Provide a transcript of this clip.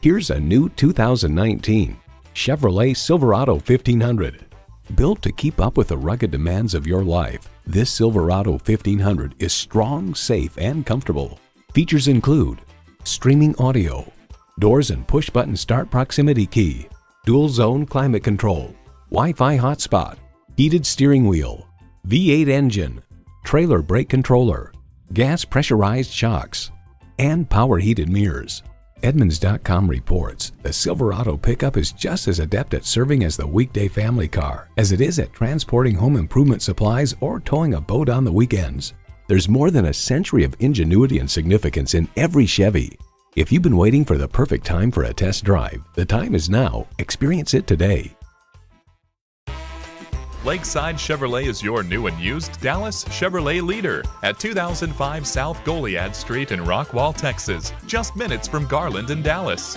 Here's a new 2019 Chevrolet Silverado 1500. Built to keep up with the rugged demands of your life, this Silverado 1500 is strong, safe, and comfortable. Features include streaming audio, doors and push-button start proximity key, dual-zone climate control, Wi-Fi hotspot, heated steering wheel, V8 engine, trailer brake controller, gas pressurized shocks, and power heated mirrors. Edmunds.com reports the Silverado pickup is just as adept at serving as the weekday family car as it is at transporting home improvement supplies or towing a boat on the weekends. There's more than a century of ingenuity and significance in every Chevy. If you've been waiting for the perfect time for a test drive, the time is now. Experience it today. Lakeside Chevrolet is your new and used Dallas Chevrolet leader at 2005 South Goliad Street in Rockwall, Texas, just minutes from Garland and Dallas.